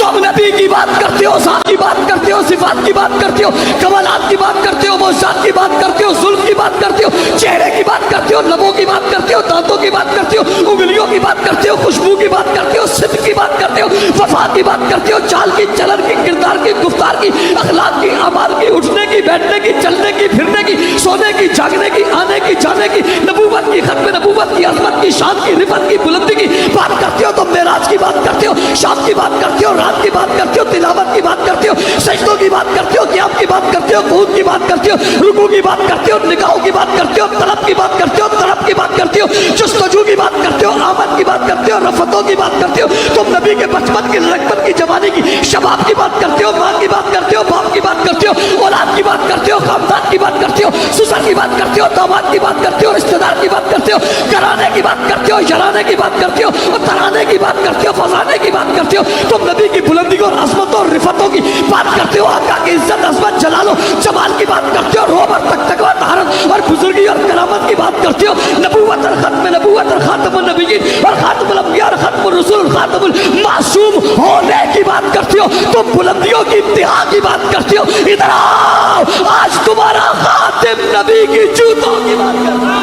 तुम नबी की बात करते हो, ज़ात की बात करते हो, सिफात की बात करते हो, कमालात की बात करते हो, मौजूदात की बात करते हो, जुल्म की बात करते हो, चेहरे की बात करते हो, लबों की बात करते हो, दांतों की बात करते हो, उंगलियों की बात करते हो, खुशबू की बात करते हो, सिद्क की बात करते हो, वफा की बात करते हो, चाल की, चलन की, किरदार की, गुफ्तार की, अखलाक की, अमाल की, उठने की, बैठने की, चलने की, फिरने की, सोने की, जागने की, आने की, जाने की, नबूवत की, खत्म नबूवत की, अज़मत की, शान की, रिफत की, बुलंदी की बात करते हो। तो मेराज की बात करते हो, शाम की बात करते हो, रात की बात करते हो, तिलावत की बात करते हो, सजदों की बात करते हो, क़याम की बात करते हो, क़ुऊद की बात करते हो, रुकू की बात करते हो, निगाहों की बात करते हो, तलब की बात करते हो, तलब की बात करते हो, जुस्तजू की बात करते हो, आमद की बात करते हो, रफ़तों की बात करते हो। तुम नबी के बचपन की, लड़कपन की, जवानी की, शबाब की बात करते हो, माँ की बात करते हो, बाप की बात करते हो, औलाद की बात करते हो, खानदान की बात करते हो, ससुर की बात करते हो, दामाद की बात करते हो, रिश्तेदार की बात करते हो, कराने की बात करते हो, जलाने की बात करते हो, और तराने की बात करते हो, फसाने की बात करते हो। तुम नबी की बुलंदी और अज़मतों और रिफतों की बात करते हो, आका की इज्जत, अज़मत, जलालो, जमाल की बात करते हो, रोब और तकवा, तारत और बुजुर्गी और करामत की बात करते हो, नबूवत और खत्म नबूवत और खातमुन नबिय्यीन और खातमुल अंबिया और खातमुर रसूल और खातमुल मासूम होने की बात करते हो। तुम बुलंदियों की इंतहा की बात करते हो। इधर आओ, आज तुम्हारा खातिम नबी की जूतों की बात करते हो।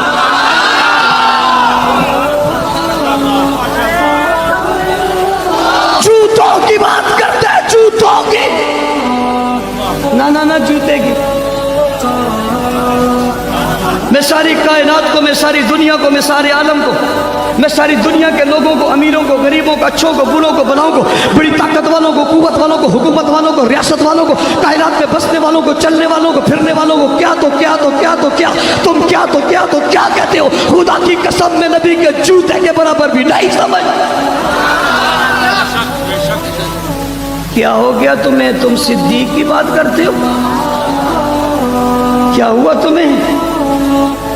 जूतों की बात करते हैं, जूतों की, ना जूते की। मैं सारी कायनात को, मैं सारी दुनिया को, मैं सारे आलम को, मैं सारी दुनिया के लोगों को, अमीरों को, गरीबों को, अच्छों को, बुरों को, भलाओं को, बड़ी ताकत वालों को, कुव्वत वालों को, हुकूमत वालों को, रियासत वालों को, कायनात में बसने वालों को, चलने वालों को, फिरने वालों को, क्या तो क्या तो क्या तो क्या, तुम क्या तो क्या तो क्या कहते हो। खुदा की कसम में नबी के जूते के बराबर भी नहीं समझ। क्या हो गया तुम्हें? तुम सिद्दीक की बात करते हो। क्या हुआ तुम्हें?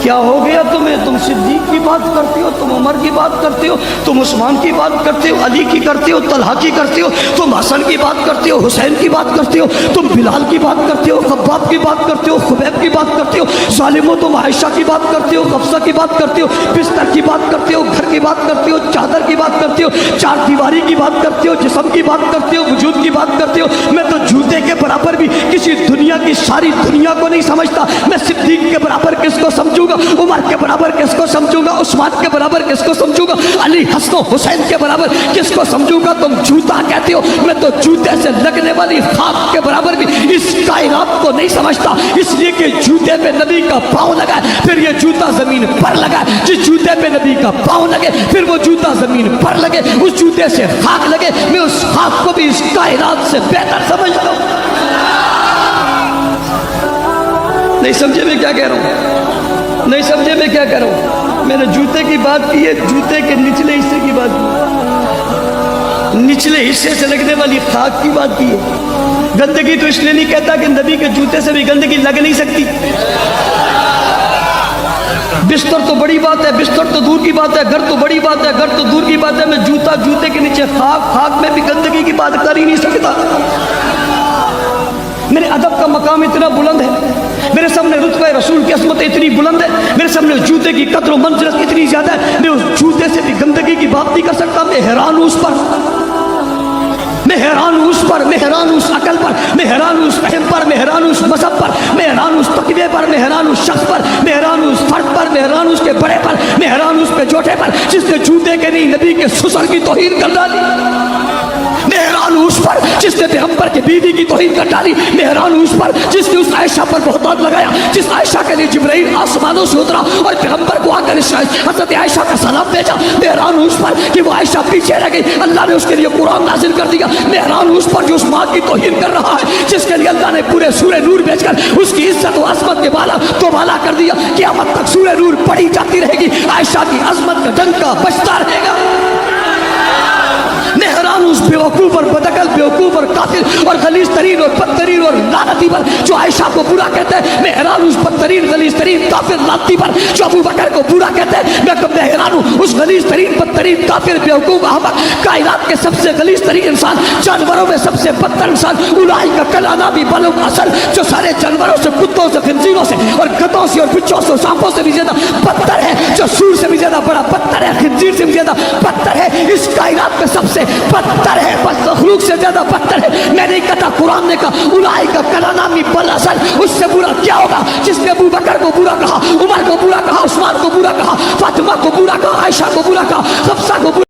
क्या हो गया तुम्हें? तुम सिद्दीक की बात करते हो, तुम उमर की बात करते हो, तुम उस्मान की बात करते हो, अली की करते हो, तलहा की करते हो, तुम हसन की बात करते हो, हुसैन की बात करते हो, तुम बिलाल की बात करते हो, खब्बाब की बात करते हो, खुबैब की बात करते हो, जालिमो तुम आयशा की बात करते हो, हफ्सा की बात करते हो, बिस्तर की बात करते हो, घर की बात करते हो, चादर की बात करते हो, चार दीवारी की बात करते हो, जिस्म की बात करते हो, वजूद की बात करते हो। मैं तो जूते के बराबर भी किसी दुनिया की सारी दुनिया को नहीं समझता। मैं सिद्दीक के बराबर किसको समझूंगा, उमर के बराबर किसको समझूंगा, उस्मान के बराबर किसको समझूंगा, अली हसन हुसैन के बराबर किसको समझूंगा। तुम जूता कहते हो, मैं तो जूते से लगने वाली खाक के बराबर भी इस कायनात को नहीं समझता। इसलिए कि जूते पे नबी का पाँव लगा है, फिर ये जूता जमीन पर लगा है। जिस जूते पे नबी का पाँव लगे, फिर वो जूता जमीन पर लगे, उस जूते से खाक लगे, मैं उस खाक को भी इस कायनात से बेहतर समझता हूँ। नहीं समझे मैं क्या कह रहा हूँ? नहीं समझे मैं क्या कह रहा हूँ? मैंने जूते की बात की है, जूते के निचले हिस्से की बात की, निचले हिस्से से लगने वाली खाक की बात की है। गंदगी तो इसलिए नहीं कहता कि नबी के जूते से भी गंदगी लग नहीं सकती। बिस्तर तो बड़ी बात है, बिस्तर तो दूर की बात है, घर तो बड़ी बात है, घर तो दूर की बात है। मैं जूता, जूते के नीचे खाक, खाक में भी गंदगी की बात कर ही नहीं सकता। मेरे अदब का मकाम इतना बुलंद है, मेरे सामने रुतबे रसूल की असमत इतनी बुलंद है, मेरे सामने जूते की कद्र मंजिलत इतनी ज्यादा है, मैं उस जूते से भी गंदगी की बात नहीं कर सकता। मैं हैरान हूं उस पर, मैं हैरान हूं उस पर, मैं हैरान हूं उस अकल पर, मैं हैरान हूं उस फहम पर, मैं हैरान हूं उस मजहब पर, मैं हैरान हूं उस तकवे पर, मैं हैरान हूं उस शख्स पर, मैं हैरान हूं उस फर्द पर, मैं हैरान हूं उसके बड़े पर, मैं हैरान हूं उसके छोटे पर, जिसने जूते के नहीं नबी के ससुर की तौहीन कर डाली। मैं हैरान हूं उस पर जिसने पैगंबर की बीवी की तौहीन कर डाली। मैं हैरान हूं उस पर जिसने उस आयशा पर बहुतात लगाया, जिस आयशा के लिए जिब्राइल आसमानों से उतरा और पैगंबर को आकर हज़रत आयशा का सलाम भेजा। मैं हैरान हूं उस पर कि वो आयशा पीछे रह गई, अल्लाह ने उसके लिए कुरान नाज़िल कर दिया। मैं हैरान हूं उस पर जो उस माँ की तौहीन कर रहा है, जिसके लिए अल्लाह ने पूरे सूरह नूर भेजकर उसकी इज्जत और अज़मत के बाला तो बाला कर दिया। क़यामत तक सूरह नूर पढ़ी जाती रहेगी, आयशा की अज़मत का डंका बजता रहेगा। मैं हैरान हूं उस बेवकूफ़ और बदअकल, बेवकूफ़ और कातिल और गलीज़ तरीन और बदतरीन और लानती पर जो आयशा को बुरा कहता है। मैं हैरान हूं उस बदतरीन, गलीज़ तरीन, काफिर, लानती पर जो अबू बकर को बुरा कहता है। मैं हैरान हूं उस गलीज़ तरीन, बदतरीन, काफिर, बेवकूफ़, अहमक, कायनात के सबसे गलीज़ तरीन इंसान, जानवरों में सबसे बदतर इंसान, उलाइका कल अनाबी बल असल, जो सारे जानवरों से, कुत्तों से, खिंजीरों से और गधों से और बिच्छों से, सांपों से भी ज्यादा बदतर है, जो सूर से भी ज्यादा बड़ा बदतर है, खिंजीर से भी ज्यादा बदतर है। इस कायनात में सबसे बदतर بدتر ہے، بس مخلوق سے زیادہ بدتر ہے. میں نہیں کہتا، قرآن نے کہا اولئک کالانعام بل اضل. اس سے برا کیا ہوگا جس نے ابو بکر کو برا کہا، عمر کو برا کہا، عثمان کو برا کہا، فاطمہ کو برا کہا، عائشہ کو برا کہا، حفصہ کو برا